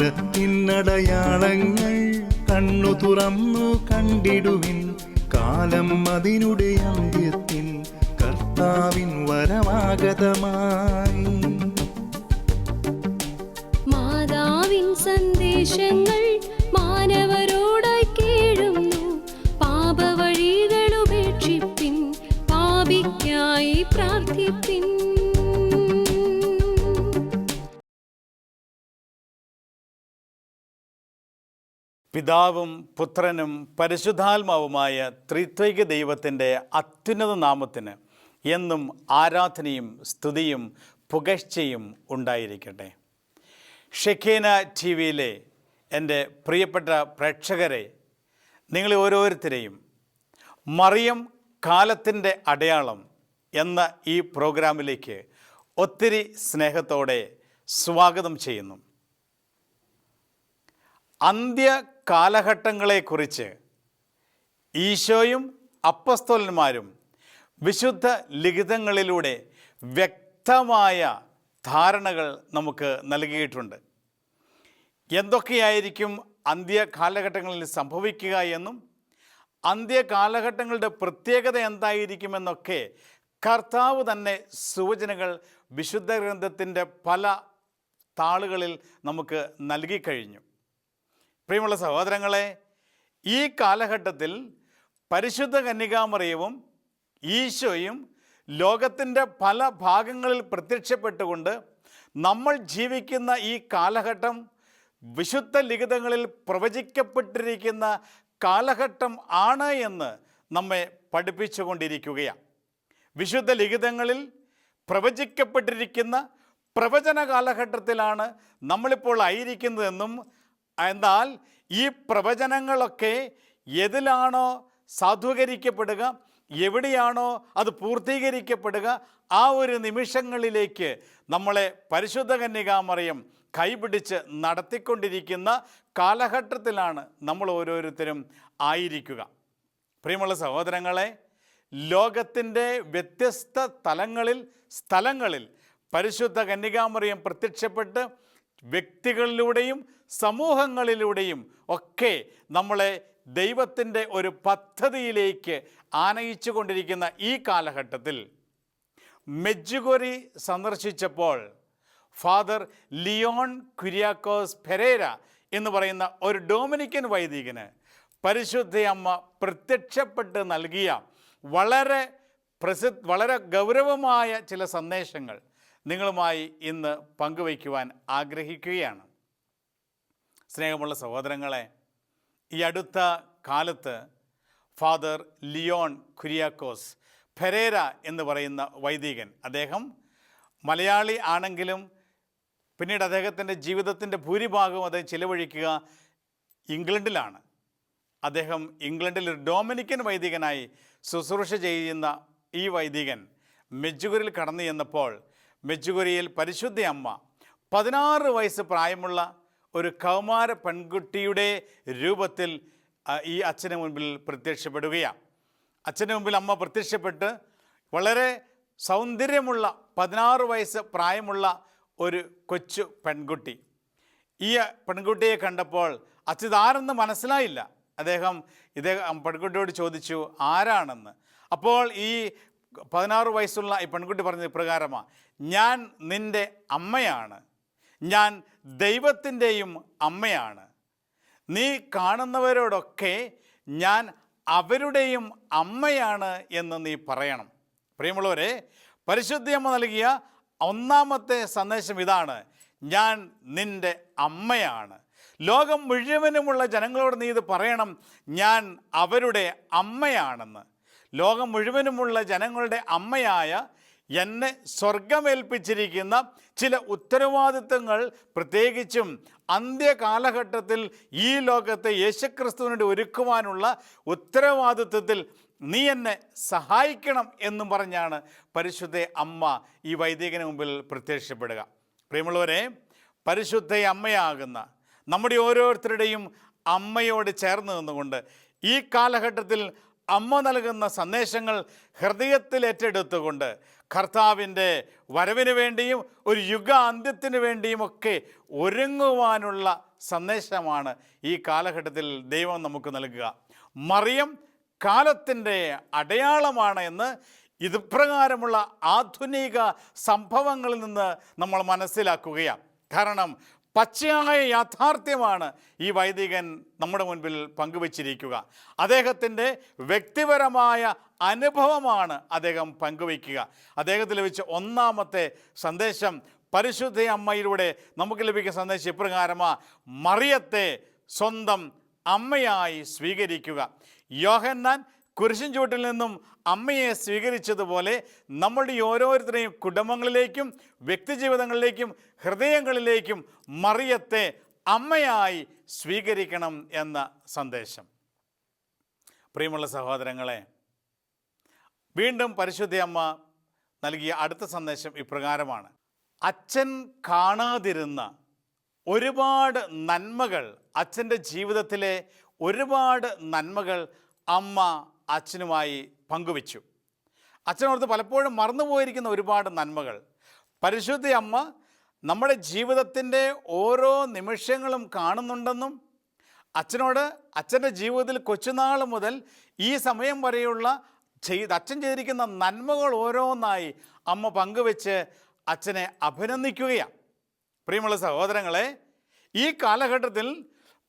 കാലത്തിനടയാളങ്ങൾ കണ്ണു തുറന്നു കണ്ടിടുവിൻ. കാലം അതിനുടെ അന്ത്യത്തിൽ കർത്താവിൻ വരമാഗതമായി. മാതാവിൻ സന്ദേശങ്ങൾ മാനവരോടായി കേഴുന്നു. പാപവഴികൾ ഉപേക്ഷിപ്പിൻ, പാപിക്കായി പ്രാർത്ഥിപ്പിൻ. പിതാവും പുത്രനും പരിശുദ്ധാത്മാവുമായ ത്രിത്വൈക ദൈവത്തിൻ്റെ അത്യുന്നത നാമത്തിന് എന്നും ആരാധനയും സ്തുതിയും പുകഴ്ചയും ഉണ്ടായിരിക്കട്ടെ. ഷെഖീന ടി വിയിലെ എൻ്റെ പ്രിയപ്പെട്ട പ്രേക്ഷകരെ, നിങ്ങളെ ഓരോരുത്തരെയും മറിയം കാലത്തിൻ്റെ അടയാളം എന്ന ഈ പ്രോഗ്രാമിലേക്ക് ഒത്തിരി സ്നേഹത്തോടെ സ്വാഗതം ചെയ്യുന്നു. അന്ത്യ കാലഘട്ടങ്ങളെക്കുറിച്ച് ഈശോയും അപ്പസ്തോലന്മാരും വിശുദ്ധ ലിഖിതങ്ങളിലൂടെ വ്യക്തമായ ധാരണകൾ നമുക്ക് നൽകിയിട്ടുണ്ട്. എന്തൊക്കെയായിരിക്കും അന്ത്യ കാലഘട്ടങ്ങളിൽ സംഭവിക്കുക എന്നും അന്ത്യ കാലഘട്ടങ്ങളുടെ പ്രത്യേകത എന്തായിരിക്കുമെന്നൊക്കെ കർത്താവ് തന്നെ സൂചനകൾ വിശുദ്ധ ഗ്രന്ഥത്തിൻ്റെ പല താളുകളിൽ നമുക്ക് നൽകിക്കഴിഞ്ഞു. പ്രിയമുള്ള സഹോദരങ്ങളെ, ഈ കാലഘട്ടത്തിൽ പരിശുദ്ധ കന്യകാമറിയവും ഈശോയും ലോകത്തിൻ്റെ പല ഭാഗങ്ങളിൽ പ്രത്യക്ഷപ്പെട്ടുകൊണ്ട് നമ്മൾ ജീവിക്കുന്ന ഈ കാലഘട്ടം വിശുദ്ധ ലിഖിതങ്ങളിൽ പ്രവചിക്കപ്പെട്ടിരിക്കുന്ന കാലഘട്ടം ആണ് എന്ന് നമ്മെ പഠിപ്പിച്ചുകൊണ്ടിരിക്കുകയാണ്. വിശുദ്ധ ലിഖിതങ്ങളിൽ പ്രവചിക്കപ്പെട്ടിരിക്കുന്ന പ്രവചന കാലഘട്ടത്തിലാണ് നമ്മളിപ്പോൾ ആയിരിക്കുന്നതെന്നും, എന്നാൽ ഈ പ്രവചനങ്ങളൊക്കെ ഏതിലാണോ സാധൂകരിക്കപ്പെടുക, എവിടെയാണോ അത് പൂർത്തീകരിക്കപ്പെടുക, ആ ഒരു നിമിഷങ്ങളിലേക്ക് നമ്മളെ പരിശുദ്ധ കന്യകാമറിയം കൈപിടിച്ച് നടത്തിക്കൊണ്ടിരിക്കുന്ന കാലഘട്ടത്തിലാണ് നമ്മൾ ഓരോരുത്തരും ആയിരിക്കുക. പ്രിയമുള്ള സഹോദരങ്ങളെ, ലോകത്തിൻ്റെ വ്യത്യസ്ത സ്ഥലങ്ങളിൽ പരിശുദ്ധ കന്യകാമറിയം പ്രത്യക്ഷപ്പെട്ട് വ്യക്തികളിലൂടെയും സമൂഹങ്ങളിലൂടെയും ഒക്കെ നമ്മളെ ദൈവത്തിൻ്റെ ഒരു പദ്ധതിയിലേക്ക് ആനയിച്ചു കൊണ്ടിരിക്കുന്ന ഈ കാലഘട്ടത്തിൽ മെഡ്ജുഗോരി സന്ദർശിച്ചപ്പോൾ ഫാദർ ലിയോൺ കുര്യാക്കോസ് ഫെരേര എന്ന് പറയുന്ന ഒരു ഡൊമിനിക്കൻ വൈദികന് പരിശുദ്ധയമ്മ പ്രത്യക്ഷപ്പെട്ട് നൽകിയ വളരെ ഗൗരവമായ ചില സന്ദേശങ്ങൾ നിങ്ങളുമായി ഇന്ന് പങ്കുവയ്ക്കുവാൻ ആഗ്രഹിക്കുകയാണ്. സ്നേഹമുള്ള സഹോദരങ്ങളെ, ഈ അടുത്ത കാലത്ത് ഫാദർ ലിയോൺ കുര്യാക്കോസ് ഫെരേര എന്ന് പറയുന്ന വൈദികൻ, അദ്ദേഹം മലയാളി ആണെങ്കിലും പിന്നീട് അദ്ദേഹത്തിൻ്റെ ജീവിതത്തിൻ്റെ ഭൂരിഭാഗവും അദ്ദേഹം ചിലവഴിക്കുക ഇംഗ്ലണ്ടിലാണ്. അദ്ദേഹം ഇംഗ്ലണ്ടിൽ ഒരു ഡൊമിനിക്കൻ വൈദികനായി ശുശ്രൂഷ ചെയ്യുന്ന ഈ വൈദികൻ മെഡ്ജുഗോരിയിൽ കടന്നു ചെന്നപ്പോൾ മെഡ്ജുഗോരിയിൽ പരിശുദ്ധ അമ്മ 16 വയസ്സ് പ്രായമുള്ള ഒരു കൗമാര പെൺകുട്ടിയുടെ രൂപത്തിൽ ഈ അച്ഛന് മുൻപിൽ പ്രത്യക്ഷപ്പെടുകയാണ്. അച്ഛന് മുമ്പിൽ അമ്മ പ്രത്യക്ഷപ്പെട്ട് വളരെ സൗന്ദര്യമുള്ള 16 വയസ്സ് പ്രായമുള്ള ഒരു കൊച്ചു പെൺകുട്ടി. ഈ പെൺകുട്ടിയെ കണ്ടപ്പോൾ അച്ഛൻ ഇതാരെന്ന് മനസ്സിലായില്ല. അദ്ദേഹം പെൺകുട്ടിയോട് ചോദിച്ചു ആരാണെന്ന്. അപ്പോൾ ഈ 16 വയസ്സുള്ള ഈ പെൺകുട്ടി പറഞ്ഞത് ഇപ്രകാരമാണ്: ഞാൻ നിൻ്റെ അമ്മയാണ്, ഞാൻ ദൈവത്തിൻ്റെയും അമ്മയാണ്. നീ കാണുന്നവരോടൊക്കെ ഞാൻ അവരുടെയും അമ്മയാണ് എന്ന് നീ പറയണം. പ്രിയമുള്ളവരെ, പരിശുദ്ധയമ്മ നൽകിയ ഒന്നാമത്തെ സന്ദേശം ഇതാണ്: ഞാൻ നിൻ്റെ അമ്മയാണ്. ലോകം മുഴുവനുമുള്ള ജനങ്ങളോട് നീ ഇത് പറയണം, ഞാൻ അവരുടെ അമ്മയാണെന്ന്. ലോകം മുഴുവനുമുള്ള ജനങ്ങളുടെ അമ്മയായ എന്നെ സ്വർഗമേൽപ്പിച്ചിരിക്കുന്ന ചില ഉത്തരവാദിത്തങ്ങൾ, പ്രത്യേകിച്ചും അന്ത്യകാലഘട്ടത്തിൽ ഈ ലോകത്തെ യേശുക്രിസ്തുവിനോട് ഒരുക്കുവാനുള്ള ഉത്തരവാദിത്വത്തിൽ നീ എന്നെ സഹായിക്കണം എന്നും പറഞ്ഞാണ് പരിശുദ്ധ അമ്മ ഈ വൈദികന് മുമ്പിൽ പ്രത്യക്ഷപ്പെടുക. പ്രിയമുള്ളവരെ, പരിശുദ്ധ അമ്മയാകുന്ന നമ്മുടെ ഓരോരുത്തരുടെയും അമ്മയോട് ചേർന്ന് നിന്നുകൊണ്ട് ഈ കാലഘട്ടത്തിൽ അമ്മ നൽകുന്ന സന്ദേശങ്ങൾ ഹൃദയത്തിൽ ഏറ്റെടുത്തുകൊണ്ട് കർത്താവിൻ്റെ വരവിന് വേണ്ടിയും ഒരു യുഗാന്ത്യത്തിന് വേണ്ടിയുമൊക്കെ ഒരുങ്ങുവാനുള്ള സന്ദേശമാണ് ഈ കാലഘട്ടത്തിൽ ദൈവം നമുക്ക് നൽകുക. മറിയം കാലത്തിൻ്റെ അടയാളമാണ് എന്ന് ഇതുപ്രകാരമുള്ള ആധുനിക സംഭവങ്ങളിൽ നിന്ന് നമ്മൾ മനസ്സിലാക്കുകയാണ്. കാരണം പച്ചയായ യാഥാർത്ഥ്യമാണ് ഈ വൈദികൻ നമ്മുടെ മുൻപിൽ പങ്കുവച്ചിരിക്കുക. അദ്ദേഹത്തിൻ്റെ വ്യക്തിപരമായ അനുഭവമാണ് അദ്ദേഹം പങ്കുവയ്ക്കുക. അദ്ദേഹത്തിന് ലഭിച്ച ഒന്നാമത്തെ സന്ദേശം പരിശുദ്ധ അമ്മയിലൂടെ നമുക്ക് ലഭിക്കുന്ന സന്ദേശം ഇപ്രകാരമാണ്: മറിയത്തെ സ്വന്തം അമ്മയായി സ്വീകരിക്കുക. യോഹന്നാൻ കുരിശിൻ ചുവട്ടിൽ നിന്നും അമ്മയെ സ്വീകരിച്ചതുപോലെ നമ്മളുടെ ഓരോരുത്തരെയും കുടുംബങ്ങളിലേക്കും വ്യക്തിജീവിതങ്ങളിലേക്കും ഹൃദയങ്ങളിലേക്കും മറിയത്തെ അമ്മയായി സ്വീകരിക്കണം എന്ന സന്ദേശം. പ്രിയമുള്ള സഹോദരങ്ങളെ, വീണ്ടും പരിശുദ്ധ അമ്മ നൽകിയ അടുത്ത സന്ദേശം ഇപ്രകാരമാണ്: അച്ഛൻ കാണാതിരുന്ന ഒരുപാട് നന്മകൾ, അച്ഛൻ്റെ ജീവിതത്തിലെ ഒരുപാട് നന്മകൾ അമ്മ അച്ഛനുമായി പങ്കുവച്ചു. അച്ഛനോർത്ത് പലപ്പോഴും മറന്നുപോയിരിക്കുന്ന ഒരുപാട് നന്മകൾ പരിശുദ്ധ അമ്മ നമ്മുടെ ജീവിതത്തിൻ്റെ ഓരോ നിമിഷങ്ങളും കാണുന്നുണ്ടെന്നും അച്ഛനോട് അച്ഛൻ്റെ ജീവിതത്തിൽ കൊച്ചുനാൾ മുതൽ ഈ സമയം വരെയുള്ള അച്ഛൻ ചെയ്തിരിക്കുന്ന നന്മകൾ ഓരോന്നായി അമ്മ പങ്കുവെച്ച് അച്ഛനെ അഭിനന്ദിക്കുകയാണ്. പ്രിയമുള്ള സഹോദരങ്ങളെ, ഈ കാലഘട്ടത്തിൽ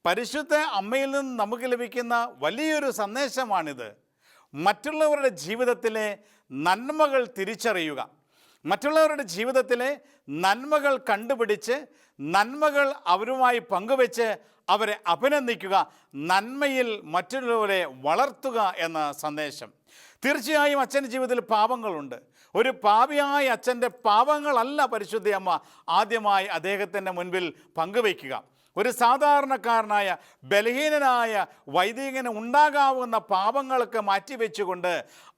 പരിശുദ്ധ അമ്മയിൽ നിന്ന് നമുക്ക് ലഭിക്കുന്ന വലിയൊരു സന്ദേശമാണിത്. മറ്റുള്ളവരുടെ ജീവിതത്തിലെ നന്മകൾ തിരിച്ചറിയുക, മറ്റുള്ളവരുടെ ജീവിതത്തിലെ നന്മകൾ കണ്ടുപിടിച്ച് നന്മകൾ അവരുമായി പങ്കുവെച്ച് അവരെ അഭിനന്ദിക്കുക, നന്മയിൽ മറ്റുള്ളവരെ വളർത്തുക എന്ന സന്ദേശം. തീർച്ചയായും അച്ഛൻ്റെ ജീവിതത്തിൽ പാപങ്ങളുണ്ട്. ഒരു പാപിയായ അച്ഛൻ്റെ പാപങ്ങളല്ല പരിശുദ്ധ അമ്മ ആദ്യമായി അദ്ദേഹത്തിൻ്റെ മുൻപിൽ പങ്കുവയ്ക്കുക. ഒരു സാധാരണക്കാരനായ ബലഹീനനായ വൈദികന് ഉണ്ടാകാവുന്ന പാപങ്ങളൊക്കെ മാറ്റിവെച്ചുകൊണ്ട്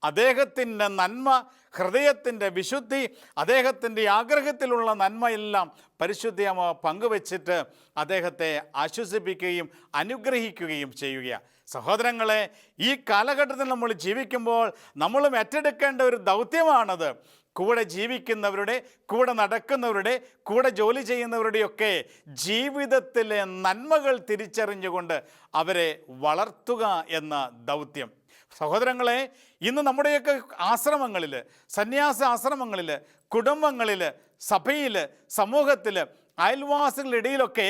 അദ്ദേഹത്തിൻ്റെ നന്മ, ഹൃദയത്തിൻ്റെ വിശുദ്ധി, അദ്ദേഹത്തിൻ്റെ ആഗ്രഹത്തിലുള്ള നന്മയെല്ലാം പരിശുദ്ധയമ്മ പങ്കുവച്ചിട്ട് അദ്ദേഹത്തെ ആശ്വസിപ്പിക്കുകയും അനുഗ്രഹിക്കുകയും ചെയ്യുകയാണ്. സഹോദരങ്ങളെ, ഈ കാലഘട്ടത്തിൽ നമ്മൾ ജീവിക്കുമ്പോൾ നമ്മളും ഏറ്റെടുക്കേണ്ട ഒരു ദൗത്യമാണത്. കൂടെ ജീവിക്കുന്നവരുടെ, കൂടെ നടക്കുന്നവരുടെ, കൂടെ ജോലി ചെയ്യുന്നവരുടെയൊക്കെ ജീവിതത്തിലെ നന്മകൾ തിരിച്ചറിഞ്ഞുകൊണ്ട് അവരെ വളർത്തുക എന്ന ദൗത്യം. സഹോദരങ്ങളെ, ഇന്ന് നമ്മുടെയൊക്കെ ആശ്രമങ്ങളിൽ, സന്യാസ ആശ്രമങ്ങളിൽ, കുടുംബങ്ങളിൽ, സഭയിൽ, സമൂഹത്തിൽ, അയൽവാസികളുടെ ഇടയിലൊക്കെ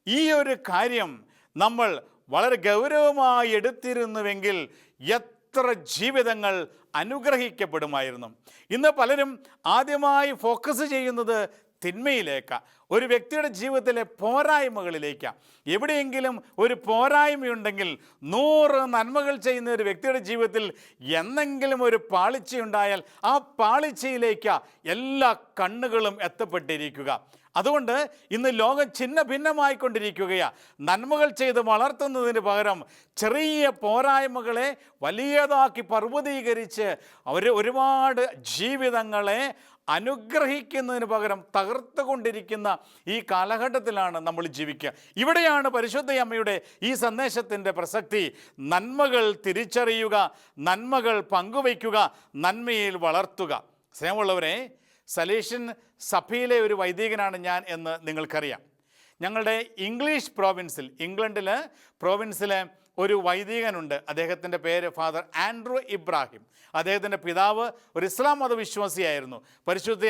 ഈ ഒരു കാര്യം നമ്മൾ വളരെ ഗൗരവമായി എടുത്തിരുന്നുവെങ്കിൽ എത്ര ജീവിതങ്ങൾ അനുഗ്രഹിക്കപ്പെടുമായിരുന്നു. ഇന്ന് പലരും ആദ്യമായി ഫോക്കസ് ചെയ്യുന്നത് തിന്മയിലേക്കാണ്, ഒരു വ്യക്തിയുടെ ജീവിതത്തിലെ പോരായ്മകളിലേക്കാണ്. എവിടെയെങ്കിലും ഒരു പോരായ്മയുണ്ടെങ്കിൽ 100 നന്മകൾ ചെയ്യുന്ന ഒരു വ്യക്തിയുടെ ജീവിതത്തിൽ എന്തെങ്കിലും ഒരു പാളിച്ചയുണ്ടായാൽ ആ പാളിച്ചയിലേക്കാണ് എല്ലാ കണ്ണുകളും എത്തപ്പെട്ടിരിക്കുക. അതുകൊണ്ട് ഇന്ന് ലോകം ഛിന്ന ഭിന്നമായിക്കൊണ്ടിരിക്കുകയാണ്. നന്മകൾ ചെയ്ത് വളർത്തുന്നതിന് പകരം ചെറിയ പോരായ്മകളെ വലിയതാക്കി പർവ്വതീകരിച്ച് ഒരുപാട് ജീവിതങ്ങളെ അനുഗ്രഹിക്കുന്നതിന് പകരം തകർത്തുകൊണ്ടിരിക്കുന്ന ഈ കാലഘട്ടത്തിലാണ് നമ്മൾ ജീവിക്കുക. ഇവിടെയാണ് പരിശുദ്ധ അമ്മയുടെ ഈ സന്ദേശത്തിൻ്റെ പ്രസക്തി. നന്മകൾ തിരിച്ചറിയുക, നന്മകൾ പങ്കുവയ്ക്കുക, നന്മയിൽ വളർത്തുക. സ്നേഹമുള്ളവരെ, സലേഷ്യൻ സഭയിലെ ഒരു വൈദികനാണ് ഞാൻ എന്ന് നിങ്ങൾക്കറിയാം. ഞങ്ങളുടെ ഇംഗ്ലീഷ് പ്രോവിൻസിൽ, ഇംഗ്ലണ്ടിൽ പ്രോവിൻസിലെ ഒരു വൈദികനുണ്ട്. അദ്ദേഹത്തിൻ്റെ പേര് ഫാദർ ആൻഡ്രൂ ഇബ്രാഹിം. അദ്ദേഹത്തിൻ്റെ പിതാവ് ഒരു ഇസ്ലാം മതവിശ്വാസിയായിരുന്നു. പരിശുദ്ധ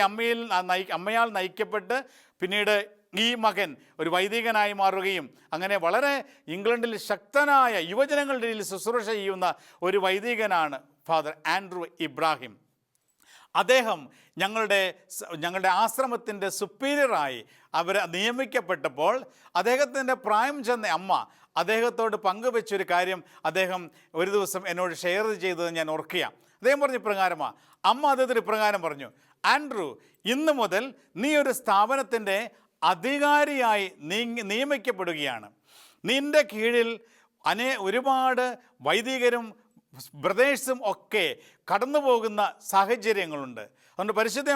അമ്മയാൽ നയിക്കപ്പെട്ട് പിന്നീട് ഈ മകൻ ഒരു വൈദികനായി മാറുകയും അങ്ങനെ വളരെ ഇംഗ്ലണ്ടിൽ ശക്തനായ യുവജനങ്ങളുടെ ഇടയിൽ ശുശ്രൂഷ ചെയ്യുന്ന ഒരു വൈദികനാണ് ഫാദർ ആൻഡ്രൂ ഇബ്രാഹിം. അദ്ദേഹം ഞങ്ങളുടെ ആശ്രമത്തിൻ്റെ സുപ്പീരിയറായി അവർ നിയമിക്കപ്പെട്ടപ്പോൾ അദ്ദേഹത്തിൻ്റെ പ്രായം ചെന്ന അമ്മ അദ്ദേഹത്തോട് പങ്കുവെച്ചൊരു കാര്യം അദ്ദേഹം ഒരു ദിവസം എന്നോട് ഷെയർ ചെയ്തത് ഞാൻ ഓർക്കുകയാണ്. അദ്ദേഹം പറഞ്ഞ ഇപ്രകാരമാണ്. അമ്മ അദ്ദേഹത്തിന് ഇപ്രകാരം പറഞ്ഞു: ആൻഡ്രൂ, ഇന്ന് മുതൽ നീ ഒരു സ്ഥാപനത്തിൻ്റെ അധികാരിയായി നിയമിക്കപ്പെടുകയാണ്. നിൻ്റെ കീഴിൽ ഒരുപാട് വൈദികരും ബ്രദേഴ്സും ഒക്കെ കടന്നു പോകുന്ന സാഹചര്യങ്ങളുണ്ട്. അതുകൊണ്ട് പരിശുദ്ധ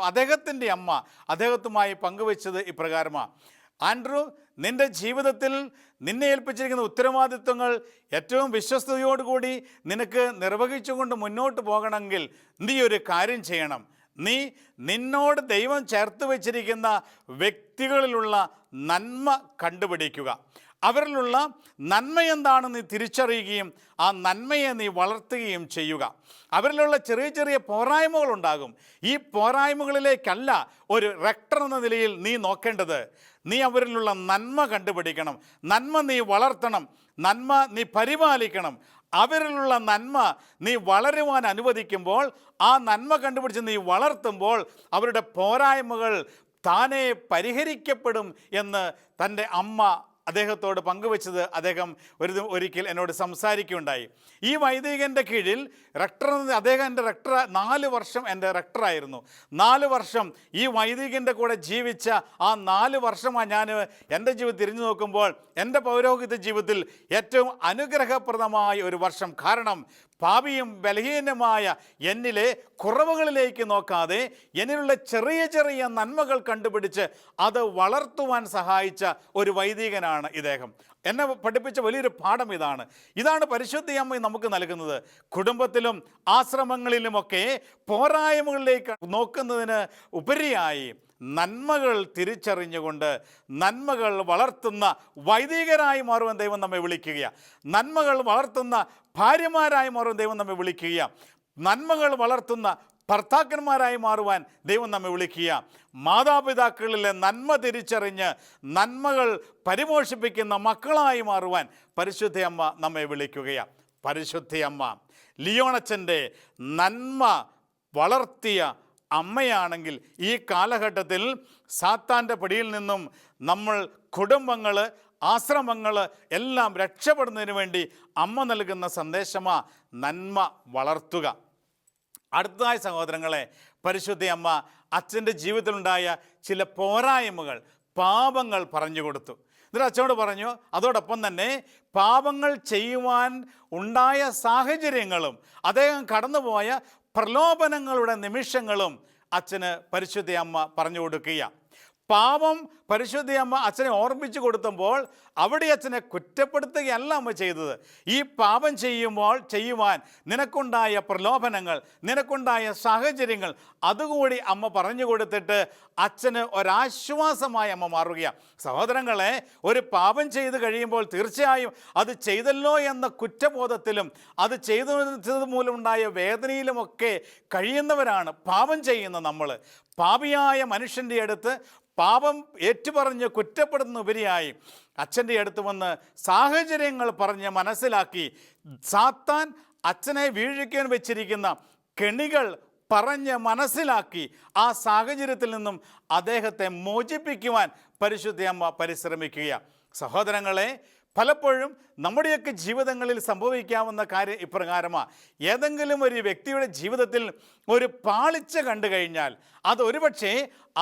അദ്ദേഹത്തിൻ്റെ അമ്മ അദ്ദേഹത്തുമായി പങ്കുവെച്ചത് ഇപ്രകാരമാണ്: ആൻഡ്രൂ, നിൻ്റെ ജീവിതത്തിൽ നിന്നെ ഏൽപ്പിച്ചിരിക്കുന്ന ഉത്തരവാദിത്വങ്ങൾ ഏറ്റവും വിശ്വസ്തയോടുകൂടി നിനക്ക് നിർവഹിച്ചുകൊണ്ട് മുന്നോട്ട് പോകണമെങ്കിൽ നീ ഒരു കാര്യം ചെയ്യണം. നീ നിന്നോട് ദൈവം ചേർത്ത് വച്ചിരിക്കുന്ന വ്യക്തികളിലുള്ള നന്മ കണ്ടുപിടിക്കുക. അവരിലുള്ള നന്മ എന്താണെന്ന് നീ തിരിച്ചറിയുകയും ആ നന്മയെ നീ വളർത്തുകയും ചെയ്യുക. അവരിലുള്ള ചെറിയ ചെറിയ പോരായ്മകളുണ്ടാകും. ഈ പോരായ്മകളിലേക്കല്ല ഒരു റെക്ടർ എന്ന നിലയിൽ നീ നോക്കേണ്ടത്. നീ അവരിലുള്ള നന്മ കണ്ടുപിടിക്കണം, നന്മ നീ വളർത്തണം, നന്മ നീ പരിപാലിക്കണം. അവരിലുള്ള നന്മ നീ വളരുവാൻ അനുവദിക്കുമ്പോൾ, ആ നന്മ കണ്ടുപിടിച്ച് നീ വളർത്തുമ്പോൾ അവരുടെ പോരായ്മകൾ താനേ പരിഹരിക്കപ്പെടും എന്ന് തൻ്റെ അമ്മ അദ്ദേഹത്തോട് പങ്കുവെച്ചത് അദ്ദേഹം ഒരിക്കൽ എന്നോട് സംസാരിക്കുകയുണ്ടായി. ഈ വൈദികൻ്റെ കീഴിൽ റെക്ടർ, അദ്ദേഹം എൻ്റെ റെക്ടർ 4 വർഷം എൻ്റെ റെക്ടറായിരുന്നു. 4 വർഷം ഈ വൈദികൻ്റെ കൂടെ ജീവിച്ച ആ 4 വർഷമാണ് ഞാൻ എൻ്റെ ജീവിതം തിരിഞ്ഞു നോക്കുമ്പോൾ എൻ്റെ പൗരോഹിത്യ ജീവിതത്തിൽ ഏറ്റവും അനുഗ്രഹപ്രദമായ ഒരു വർഷം. കാരണം പാപിയും ബലഹീനമായ എന്നിലെ കുറവുകളിലേക്ക് നോക്കാതെ എന്നിലുള്ള ചെറിയ ചെറിയ നന്മകൾ കണ്ടുപിടിച്ച് അത് വളർത്തുവാൻ സഹായിച്ച ഒരു വൈദികനാണ് ഇദ്ദേഹം. എന്നെ പഠിപ്പിച്ച വലിയൊരു പാഠം ഇതാണ് പരിശുദ്ധ അമ്മ നമുക്ക് നൽകുന്നത്. കുടുംബത്തിലും ആശ്രമങ്ങളിലുമൊക്കെ പോരായ്മകളിലേക്ക് നോക്കുന്നതിന് ഉപരിയായി നന്മകൾ തിരിച്ചറിഞ്ഞുകൊണ്ട് നന്മകൾ വളർത്തുന്ന വൈദികരായി മാറുവാൻ ദൈവം നമ്മെ വിളിക്കുകയാണ്. നന്മകൾ വളർത്തുന്ന ഭാര്യമാരായി മാറുവാൻ ദൈവം നമ്മെ വിളിക്കുകയാണ്. നന്മകൾ വളർത്തുന്ന ഭർത്താക്കന്മാരായി മാറുവാൻ ദൈവം നമ്മെ വിളിക്കുക. മാതാപിതാക്കളിലെ നന്മ തിരിച്ചറിഞ്ഞ് നന്മകൾ പരിപോഷിപ്പിക്കുന്ന മക്കളായി മാറുവാൻ പരിശുദ്ധ അമ്മ നമ്മെ വിളിക്കുകയാണ്. പരിശുദ്ധ അമ്മ ലിയോണച്ചൻ്റെ നന്മ വളർത്തിയ അമ്മയാണെങ്കിൽ ഈ കാലഘട്ടത്തിൽ സാത്താൻ്റെ പിടിയിൽ നിന്നും നമ്മൾ കുടുംബങ്ങൾ, ആശ്രമങ്ങൾ എല്ലാം രക്ഷപ്പെടുന്നതിന് വേണ്ടി അമ്മ നൽകുന്ന സന്ദേശമാണ് നന്മ വളർത്തുക. അടുത്തതായി സഹോദരങ്ങളെ, പരിശുദ്ധ അമ്മ അച്ഛൻ്റെ ജീവിതത്തിലുണ്ടായ ചില പോരായ്മകൾ, പാപങ്ങൾ പറഞ്ഞു കൊടുത്തു. എന്നിട്ട് അച്ഛനോട് പറഞ്ഞു, അതോടൊപ്പം തന്നെ പാപങ്ങൾ ചെയ്യുവാൻ ഉണ്ടായ സാഹചര്യങ്ങളും അദ്ദേഹം കടന്നുപോയ പ്രലോഭനങ്ങളുടെ നിമിഷങ്ങളും അച്ഛന് പരിശുദ്ധ അമ്മ പറഞ്ഞു കൊടുക്കുക. പാപം പരിശുദ്ധ അമ്മ അച്ഛനെ ഓർമ്മിച്ചു കൊടുത്തപ്പോൾ അവിടെ അച്ഛനെ കുറ്റപ്പെടുത്തുകയല്ല അമ്മ ചെയ്തത്. ഈ പാപം ചെയ്യുവാൻ നിനക്കുണ്ടായ പ്രലോഭനങ്ങൾ, നിനക്കുണ്ടായ സാഹചര്യങ്ങൾ അതുകൂടി അമ്മ പറഞ്ഞു കൊടുത്തിട്ട് അച്ഛന് ഒരാശ്വാസമായി അമ്മ മാറുകയാണ്. സഹോദരങ്ങളെ, ഒരു പാപം ചെയ്ത് കഴിയുമ്പോൾ തീർച്ചയായും അത് ചെയ്തല്ലോ എന്ന കുറ്റബോധത്തിലും അത് ചെയ്തത് മൂലമുണ്ടായ വേദനയിലുമൊക്കെ കഴിയുന്നവരാണ് പാപം ചെയ്യുന്ന നമ്മൾ. പാപിയായ മനുഷ്യൻ്റെ അടുത്ത് പാപം ഏറ്റുപറഞ്ഞ് കുറ്റപ്പെടുന്നതിനുപരിയായി അച്ഛൻ്റെ അടുത്ത് വന്ന് സാഹചര്യങ്ങൾ പറഞ്ഞ് മനസ്സിലാക്കി സാത്താൻ അച്ഛനെ വീഴിക്കാൻ വെച്ചിരിക്കുന്ന കെണികൾ പറഞ്ഞ് മനസ്സിലാക്കി ആ സാഹചര്യത്തിൽ നിന്നും അദ്ദേഹത്തെ മോചിപ്പിക്കുവാൻ പരിശുദ്ധ അമ്മ പരിശ്രമിക്കുക. സഹോദരങ്ങളെ, പലപ്പോഴും നമ്മുടെയൊക്കെ ജീവിതങ്ങളിൽ സംഭവിക്കാവുന്ന കാര്യം ഇപ്രകാരമാണ്. ഏതെങ്കിലും ഒരു വ്യക്തിയുടെ ജീവിതത്തിൽ ഒരു പാളിച്ച കണ്ടു കഴിഞ്ഞാൽ അത് ഒരുപക്ഷെ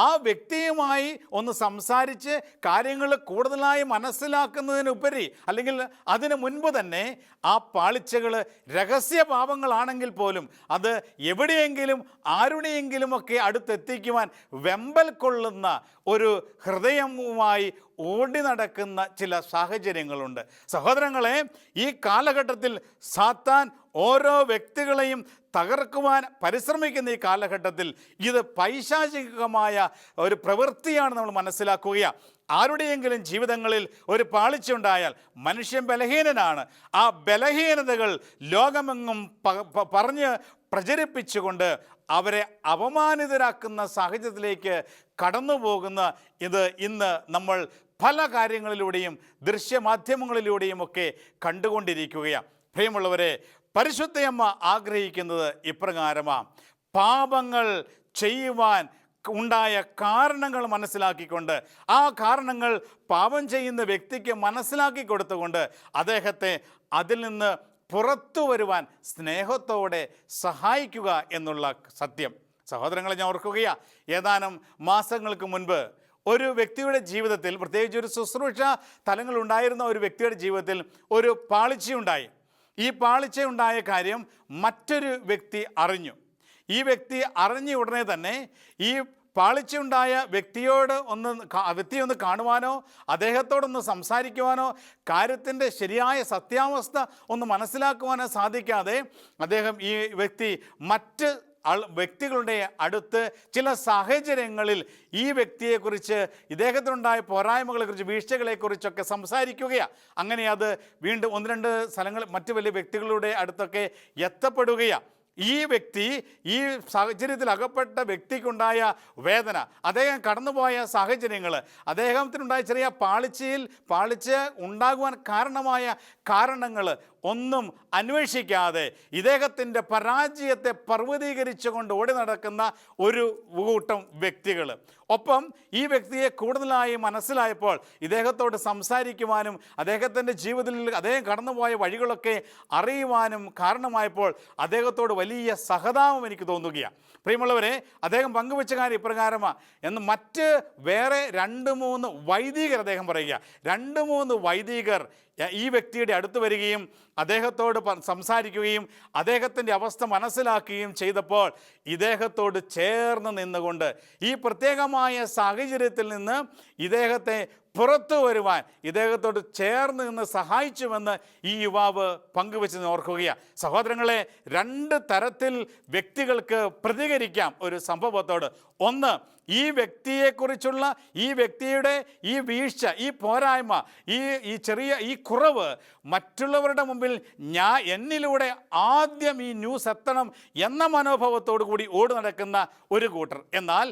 ആ വ്യക്തിയുമായി ഒന്ന് സംസാരിച്ച് കാര്യങ്ങൾ കൂടുതലായി മനസ്സിലാക്കുന്നതിനുപരി അല്ലെങ്കിൽ അതിനു മുൻപ് തന്നെ ആ പാളിച്ചകൾ രഹസ്യ പാപങ്ങളാണെങ്കിൽ പോലും അത് എവിടെയെങ്കിലും ആരുടെയെങ്കിലുമൊക്കെ അടുത്തെത്തിക്കുവാൻ വെമ്പൽ കൊള്ളുന്ന ഒരു ഹൃദയവുമായി ഓടി നടക്കുന്ന ചില സാഹചര്യങ്ങളുണ്ട്. സഹോദരങ്ങളെ, ഈ കാലഘട്ടത്തിൽ സാത്താൻ ഓരോ വ്യക്തികളെയും തകർക്കുവാൻ പരിശ്രമിക്കുന്ന ഈ കാലഘട്ടത്തിൽ ഇത് പൈശാചികമായ ഒരു പ്രവൃത്തിയാണ് നമ്മൾ മനസ്സിലാക്കുകയാണ്. ആരുടെയെങ്കിലും ജീവിതങ്ങളിൽ ഒരു പാളിച്ചുണ്ടായാൽ മനുഷ്യൻ ബലഹീനനാണ്. ആ ബലഹീനതകൾ ലോകമെങ്ങും പറഞ്ഞ് പ്രചരിപ്പിച്ചുകൊണ്ട് അവരെ അപമാനിതരാക്കുന്ന സാഹചര്യത്തിലേക്ക് കടന്നു പോകുന്ന ഇത് ഇന്ന് നമ്മൾ പല കാര്യങ്ങളിലൂടെയും ദൃശ്യമാധ്യമങ്ങളിലൂടെയും ഒക്കെ കണ്ടുകൊണ്ടിരിക്കുകയാണ്. പ്രിയമുള്ളവരെ, പരിശുദ്ധയമ്മ ആഗ്രഹിക്കുന്നത് ഇപ്രകാരമാണ്. പാപങ്ങൾ ചെയ്യുവാൻ ഉണ്ടായ കാരണങ്ങൾ മനസ്സിലാക്കിക്കൊണ്ട് ആ കാരണങ്ങൾ പാപം ചെയ്യുന്ന വ്യക്തിക്ക് മനസ്സിലാക്കി കൊടുത്തുകൊണ്ട് അദ്ദേഹത്തെ അതിൽ നിന്ന് പുറത്തു വരുവാൻ സ്നേഹത്തോടെ സഹായിക്കുക എന്നുള്ള സത്യം. സഹോദരങ്ങളെ, ഞാൻ ഓർക്കുകയാണ്, ഏതാനും മാസങ്ങൾക്ക് മുൻപ് ഒരു വ്യക്തിയുടെ ജീവിതത്തിൽ, പ്രത്യേകിച്ച് ഒരു ശുശ്രൂഷ തലങ്ങളുണ്ടായിരുന്ന ഒരു വ്യക്തിയുടെ ജീവിതത്തിൽ ഒരു പാളിച്ചയുണ്ടായി. ഈ പാളിച്ചയുണ്ടായ കാര്യം മറ്റൊരു വ്യക്തി അറിഞ്ഞു. ഈ വ്യക്തി അറിഞ്ഞ ഉടനെ തന്നെ ഈ പാളിച്ചയുണ്ടായ വ്യക്തിയെ ഒന്ന് കാണുവാനോ അദ്ദേഹത്തോടൊന്ന് സംസാരിക്കുവാനോ കാര്യത്തിൻ്റെ ശരിയായ സത്യാവസ്ഥ ഒന്ന് മനസ്സിലാക്കുവാനോ സാധിക്കാതെ അദ്ദേഹം ഈ വ്യക്തി മറ്റ് വ്യക്തികളുടെ അടുത്ത് ചില സാഹചര്യങ്ങളിൽ ഈ വ്യക്തിയെക്കുറിച്ച്, ഇദ്ദേഹത്തിനുണ്ടായ പോരായ്മകളെക്കുറിച്ച്, വീഴ്ചകളെക്കുറിച്ചൊക്കെ സംസാരിക്കുകയാണ്. അങ്ങനെ അത് വീണ്ടും 1-2 സ്ഥലങ്ങൾ മറ്റു വലിയ വ്യക്തികളുടെ അടുത്തൊക്കെ എത്തപ്പെടുകയാണ്. ഈ വ്യക്തി, ഈ സാഹചര്യത്തിൽ അകപ്പെട്ട വ്യക്തിക്കുണ്ടായ വേദന, അദ്ദേഹം കടന്നുപോയ സാഹചര്യങ്ങൾ, അദ്ദേഹത്തിനുണ്ടായ ചെറിയ പാളിച്ച ഉണ്ടാകുവാൻ കാരണമായ കാരണങ്ങൾ ഒന്നും അന്വേഷിക്കാതെ ഇദ്ദേഹത്തിൻ്റെ പരാജയത്തെ പർവ്വതീകരിച്ചുകൊണ്ട് ഓടി നടക്കുന്ന ഒരു കൂട്ടം വ്യക്തികൾ. ഒപ്പം ഈ വ്യക്തിയെ കൂടുതലായി മനസ്സിലായപ്പോൾ ഇദ്ദേഹത്തോട് സംസാരിക്കുവാനും അദ്ദേഹത്തിൻ്റെ ജീവിതത്തിൽ അദ്ദേഹം കടന്നുപോയ വഴികളൊക്കെ അറിയുവാനും കാരണമായപ്പോൾ അദ്ദേഹത്തോട് വലിയ സഹതാപം എനിക്ക് തോന്നുകയാണ്. പ്രിയമുള്ളവരെ, അദ്ദേഹം പങ്കുവെച്ച കാര്യം ഇപ്രകാരമാണ് എന്ന് വേറെ 2-3 വൈദികർ അദ്ദേഹം പറയുക. 2-3 വൈദികർ ഈ വ്യക്തിയുടെ അടുത്ത് വരികയും അദ്ദേഹത്തോട് സംസാരിക്കുകയും അദ്ദേഹത്തിൻ്റെ അവസ്ഥ മനസ്സിലാക്കുകയും ചെയ്തപ്പോൾ ഇദ്ദേഹത്തോട് ചേർന്ന് നിന്നുകൊണ്ട് ഈ പ്രത്യേകമായ സാഹചര്യത്തിൽ നിന്ന് ഇദ്ദേഹത്തെ പുറത്തു വരുവാൻ ഇദ്ദേഹത്തോട് ചേർന്ന് നിന്ന് സഹായിച്ചുവെന്ന് ഈ യുവാവ് പങ്കുവെച്ച് ഓർക്കുകയാണ്. സഹോദരങ്ങളെ, 2 തരത്തിൽ വ്യക്തികൾക്ക് പ്രതികരിക്കാം ഒരു സംഭവത്തോട്. ഒന്ന്, ഈ വ്യക്തിയെക്കുറിച്ചുള്ള, ഈ വ്യക്തിയുടെ ഈ വീഴ്ച, ഈ പോരായ്മ, ഈ ചെറിയ ഈ കുറവ് മറ്റുള്ളവരുടെ മുമ്പിൽ എന്നിലൂടെ ആദ്യം ഈ ന്യൂസ് എത്തണം എന്ന മനോഭാവത്തോടു കൂടി ഓടി നടക്കുന്ന ഒരു കൂട്ടർ. എന്നാൽ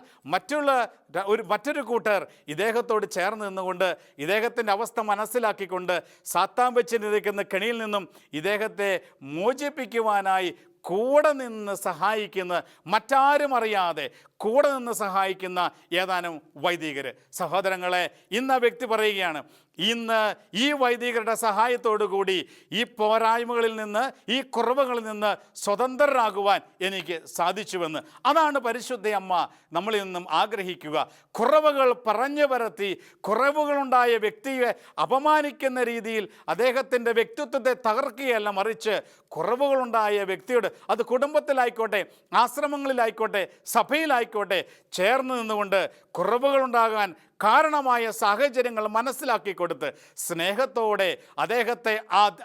മറ്റൊരു കൂട്ടർ ഇദ്ദേഹത്തോട് ചേർന്ന് നിന്നുകൊണ്ട് ഇദ്ദേഹത്തിൻ്റെ അവസ്ഥ മനസ്സിലാക്കിക്കൊണ്ട് സാത്താൻ വെച്ചിരിക്കുന്ന കെണിയിൽ നിന്നും ഇദ്ദേഹത്തെ മോചിപ്പിക്കുവാനായി കൂടെ നിന്ന് സഹായിക്കുന്ന, മറ്റാരും അറിയാതെ കൂടെ നിന്ന് സഹായിക്കുന്ന ഏതാനും വൈദികർ. സഹോദരങ്ങളെ, ഇന്ന് ആ വ്യക്തി പറയുകയാണ്, ഇന്ന് ഈ വൈദികരുടെ സഹായത്തോടു കൂടി ഈ പോരായ്മകളിൽ നിന്ന്, ഈ കുറവുകളിൽ നിന്ന് സ്വതന്ത്രരാകുവാൻ എനിക്ക് സാധിച്ചുവെന്ന്. അതാണ് പരിശുദ്ധ അമ്മ നമ്മളിൽ നിന്നും ആഗ്രഹിക്കുക. കുറവുകൾ പറഞ്ഞു പരത്തി, കുറവുകളുണ്ടായ വ്യക്തിയെ അപമാനിക്കുന്ന രീതിയിൽ അദ്ദേഹത്തിൻ്റെ വ്യക്തിത്വത്തെ തകർക്കുകയല്ല, മറിച്ച് കുറവുകളുണ്ടായ വ്യക്തിയോട്, അത് കുടുംബത്തിലായിക്കോട്ടെ, ആശ്രമങ്ങളിലായിക്കോട്ടെ, സഭയിലായിക്കോട്ടെ, ചേർന്ന് നിന്നുകൊണ്ട് കുറവുകളുണ്ടാകാൻ കാരണമായ സാഹചര്യങ്ങൾ മനസ്സിലാക്കി കൊടുത്ത് സ്നേഹത്തോടെ അദ്ദേഹത്തെ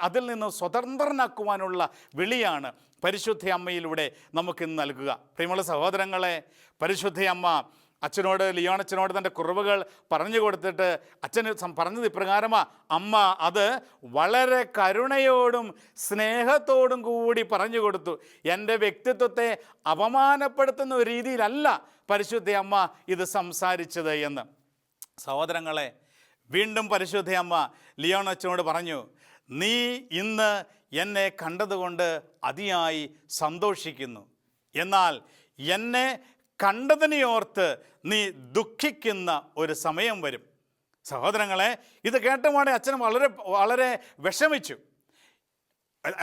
അതിൽ നിന്ന് സ്വതന്ത്രനാക്കുവാനുള്ള വിളിയാണ് പരിശുദ്ധ അമ്മയിലൂടെ നമുക്കിന്ന് നൽകുക. പ്രിയമുള്ള സഹോദരങ്ങളെ, പരിശുദ്ധ അമ്മ ലിയോണച്ചനോട് തൻ്റെ കുറവുകൾ പറഞ്ഞു കൊടുത്തിട്ട് അച്ഛന് പറഞ്ഞത് ഇപ്രകാരമാണ്. അമ്മ അത് വളരെ കരുണയോടും സ്നേഹത്തോടും കൂടി പറഞ്ഞു കൊടുത്തു. എൻ്റെ വ്യക്തിത്വത്തെ അപമാനപ്പെടുത്തുന്ന ഒരു രീതിയിലല്ല പരിശുദ്ധ അമ്മ ഇത് സംസാരിച്ചത് എന്ന്. സഹോദരങ്ങളെ, വീണ്ടും പരിശുദ്ധ അമ്മ ലിയോണച്ചനോട് പറഞ്ഞു, നീ ഇന്ന് എന്നെ കണ്ടതുകൊണ്ട് അതിയായി സന്തോഷിക്കുന്നു. എന്നാൽ എന്നെ കണ്ടതിനെയോർത്ത് നീ ദുഃഖിക്കുന്ന ഒരു സമയം വരും. സഹോദരങ്ങളെ, ഇത് കേട്ടപാടെ അച്ഛൻ വളരെ വിഷമിച്ചു.